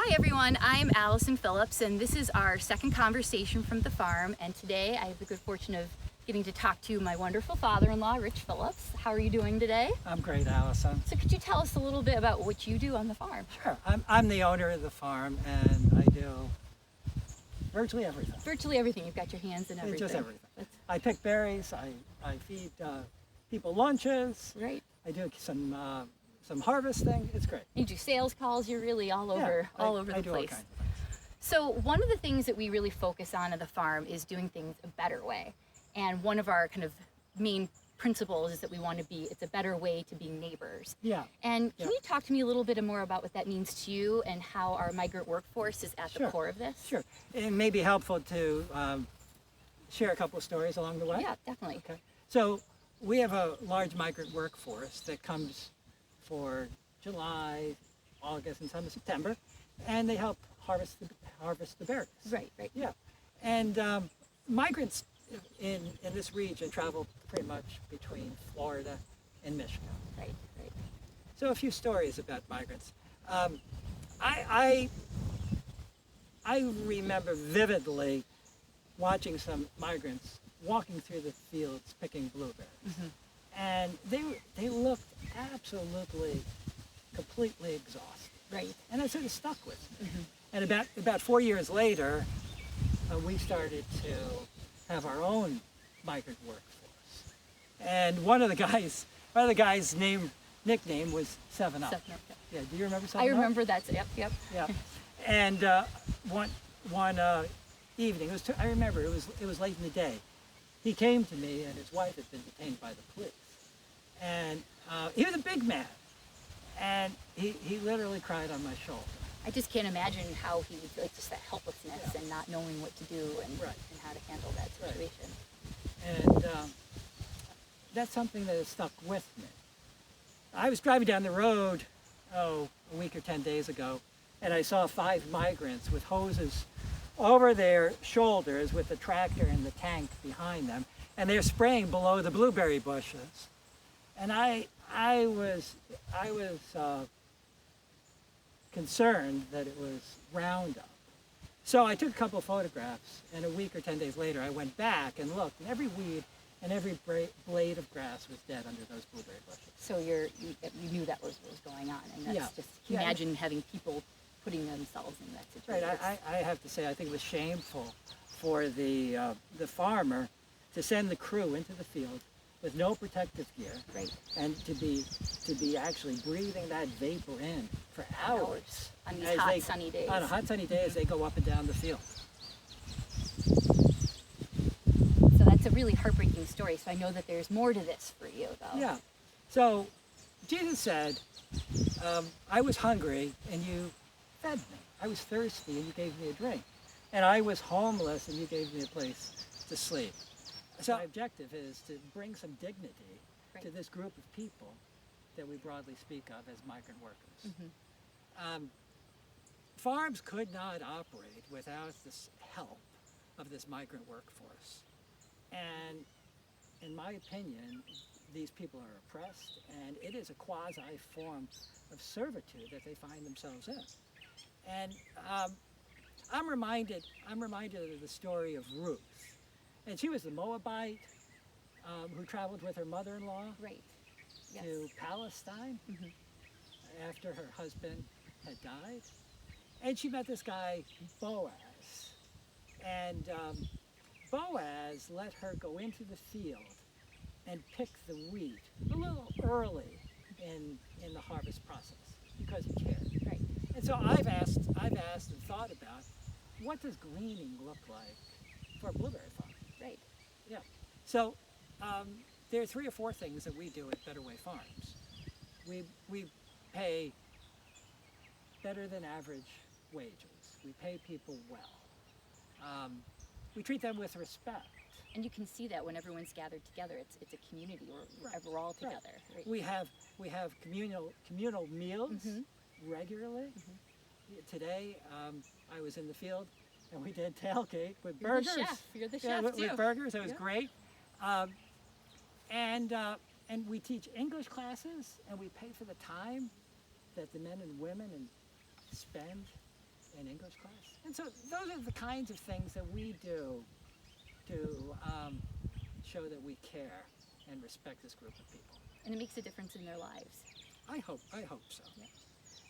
Hi everyone, I'm Alison Phillips and this is our second conversation from the farm, and today I have the good fortune of getting to talk to my wonderful father-in-law, Rich Phillips. How are you doing today? I'm great, Alison. So could you tell us a little bit about what you do on the farm? Sure. I'm the owner of the farm and I do virtually everything. Virtually everything. You've got your hands in everything. Just everything. I pick berries, I feed people lunches. Right. I do some harvesting. It's great. You do sales calls, you're really all over the I place. do all kinds of things. So one of the things that we really focus on at the farm is doing things a better way. And one of our kind of main principles is that we want to be, it's a better way to be neighbors. Yeah. And can you talk to me a little bit more about what that means to you and how our migrant workforce is at the core of this? Sure. It may be helpful to share a couple of stories along the way. Yeah, definitely. Okay. So we have a large migrant workforce that comes for July, August, and some of September, and they help harvest the berries. Right. Yeah. And migrants in this region travel pretty much between Florida and Michigan. Right. So a few stories about migrants. I remember vividly watching some migrants walking through the fields picking blueberries. Mm-hmm. And they looked absolutely, completely exhausted. Right. And that sort of stuck with me. Mm-hmm. And about 4 years later, we started to have our own migrant workforce. And one of the guys' nickname was 7-Up. 7-Up. Yeah, do you remember 7-Up? I remember that. Yep. Yeah. And one evening, I remember it was late in the day. He came to me, and his wife had been detained by the police. And he was a big man, and he literally cried on my shoulder. I just can't imagine how he would feel, like just that helplessness and not knowing what to do and how to handle that situation. Right. And that's something that has stuck with me. I was driving down the road, a week or 10 days ago, and I saw 5 migrants with hoses over their shoulders with the tractor and the tank behind them, and they're spraying below the blueberry bushes. And I was concerned that it was Roundup. So I took a couple of photographs, and a week or 10 days later I went back and looked, and every weed and every blade of grass was dead under those blueberry bushes. So you knew that was what was going on, and that's just, can you imagine having people putting themselves in that situation? Right, I have to say, I think it was shameful for the farmer to send the crew into the field with no protective gear, and to be actually breathing that vapor in for hours on these hot, sunny days. On a hot, sunny day as they go up and down the field. So that's a really heartbreaking story. So I know that there's more to this for you, though. Yeah. So Jesus said, I was hungry and you fed me. I was thirsty and you gave me a drink. And I was homeless and you gave me a place to sleep. So my objective is to bring some dignity to this group of people that we broadly speak of as migrant workers. Mm-hmm. Farms could not operate without this help of this migrant workforce. And in my opinion, these people are oppressed, and it is a quasi form of servitude that they find themselves in. And I'm reminded of the story of Ruth. And she was the Moabite who traveled with her mother-in-law to Palestine after her husband had died. And she met this guy, Boaz. And Boaz let her go into the field and pick the wheat a little early in the harvest process because he cared. Right. And so I've asked and thought about, what does gleaning look like for a blueberry farm? Right. Yeah. So there are 3 or 4 things that we do at Better Way Farms. We pay better than average wages. We pay people well. We treat them with respect. And you can see that when everyone's gathered together. It's a community. We're all together. Right. We have communal meals regularly. Today I was in the field and we did tailgate with burgers. You're the chef too. With burgers, it was great. And we teach English classes, and we pay for the time that the men and women spend in English class. And so those are the kinds of things that we do to show that we care and respect this group of people. And it makes a difference in their lives. I hope so. Yeah.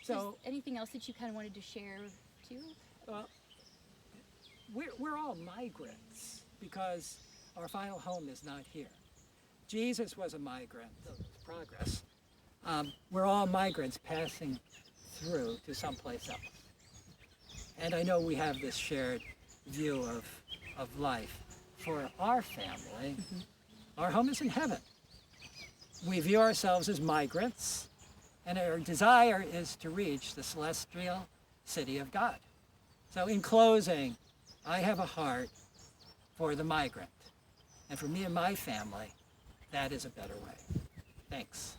So, anything else that you kind of wanted to share too? well, we're all migrants because our final home is not here. Jesus was a migrant, so it's progress. We're all migrants passing through to someplace else. And I know we have this shared view of life. For our family, our home is in heaven. We view ourselves as migrants, and our desire is to reach the celestial city of God. So in closing, I have a heart for the migrant. And for me and my family, that is a better way. Thanks.